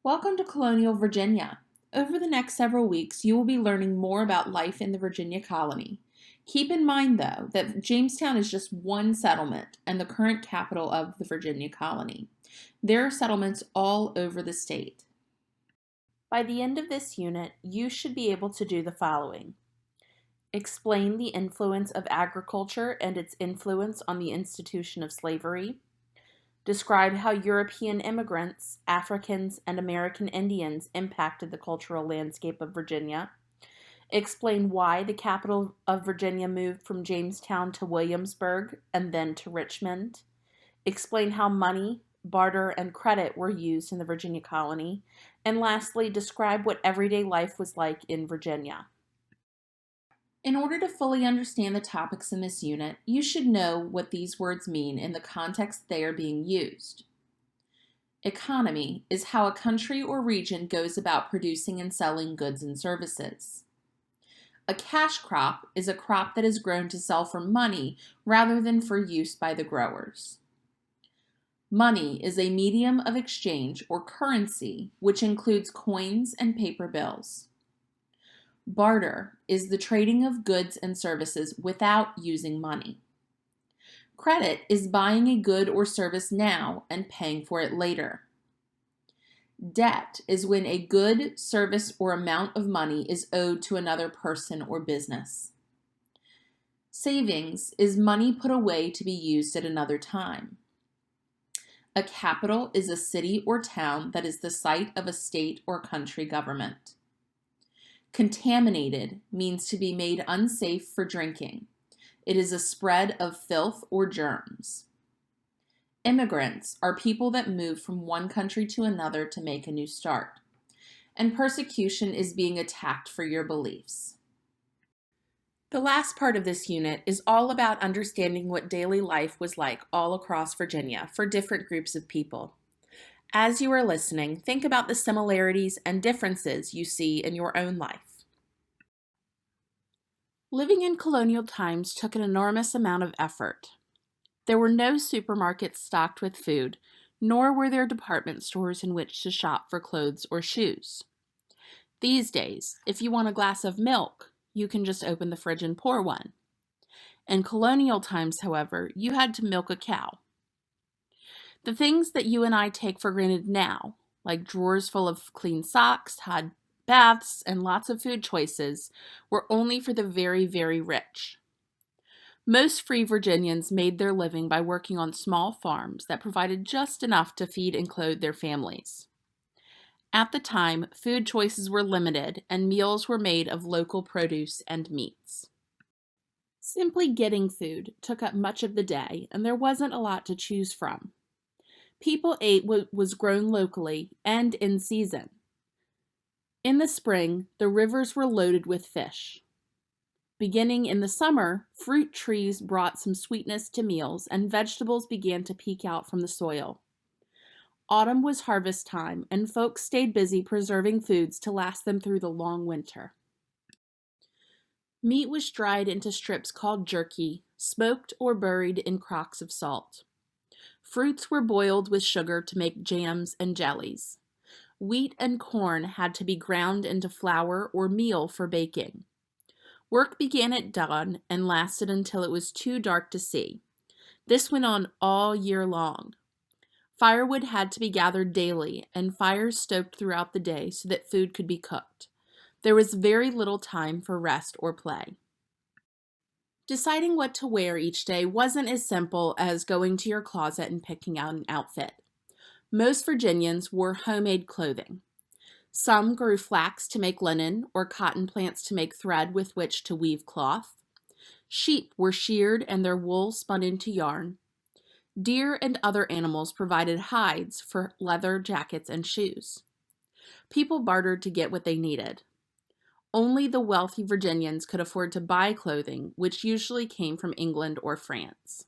Welcome to Colonial, Virginia. Over the next several weeks, you will be learning more about life in the Virginia colony. Keep in mind, though, that Jamestown is just one settlement and the current capital of the Virginia colony. There are settlements all over the state. By the end of this unit, you should be able to do the following. Explain the influence of agriculture and its influence on the institution of slavery. Describe how European immigrants, Africans, and American Indians impacted the cultural landscape of Virginia. Explain why the capital of Virginia moved from Jamestown to Williamsburg and then to Richmond. Explain how money, barter, and credit were used in the Virginia colony. And lastly, describe what everyday life was like in Virginia. In order to fully understand the topics in this unit, you should know what these words mean in the context they are being used. Economy is how a country or region goes about producing and selling goods and services. A cash crop is a crop that is grown to sell for money rather than for use by the growers. Money is a medium of exchange or currency, which includes coins and paper bills. Barter is the trading of goods and services without using money. Credit is buying a good or service now and paying for it later. Debt is when a good, service, or amount of money is owed to another person or business. Savings is money put away to be used at another time. A capital is a city or town that is the site of a state or country government. Contaminated means to be made unsafe for drinking. It is a spread of filth or germs. Immigrants are people that move from one country to another to make a new start. And persecution is being attacked for your beliefs. The last part of this unit is all about understanding what daily life was like all across Virginia for different groups of people. As you are listening, think about the similarities and differences you see in your own life. Living in colonial times took an enormous amount of effort. There were no supermarkets stocked with food, nor were there department stores in which to shop for clothes or shoes. These days, if you want a glass of milk, you can just open the fridge and pour one. In colonial times, however, you had to milk a cow. The things that you and I take for granted now, like drawers full of clean socks, hot baths, and lots of food choices, were only for the very, very rich. Most free Virginians made their living by working on small farms that provided just enough to feed and clothe their families. At the time, food choices were limited and meals were made of local produce and meats. Simply getting food took up much of the day, and there wasn't a lot to choose from. People ate what was grown locally and in season. In the spring, the rivers were loaded with fish. Beginning in the summer, fruit trees brought some sweetness to meals, and vegetables began to peek out from the soil. Autumn was harvest time, and folks stayed busy preserving foods to last them through the long winter. Meat was dried into strips called jerky, smoked or buried in crocks of salt. Fruits were boiled with sugar to make jams and jellies. Wheat and corn had to be ground into flour or meal for baking. Work began at dawn and lasted until it was too dark to see. This went on all year long. Firewood had to be gathered daily and fires stoked throughout the day so that food could be cooked. There was very little time for rest or play. Deciding what to wear each day wasn't as simple as going to your closet and picking out an outfit. Most Virginians wore homemade clothing. Some grew flax to make linen or cotton plants to make thread with which to weave cloth. Sheep were sheared and their wool spun into yarn. Deer and other animals provided hides for leather jackets and shoes. People bartered to get what they needed. Only the wealthy Virginians could afford to buy clothing, which usually came from England or France.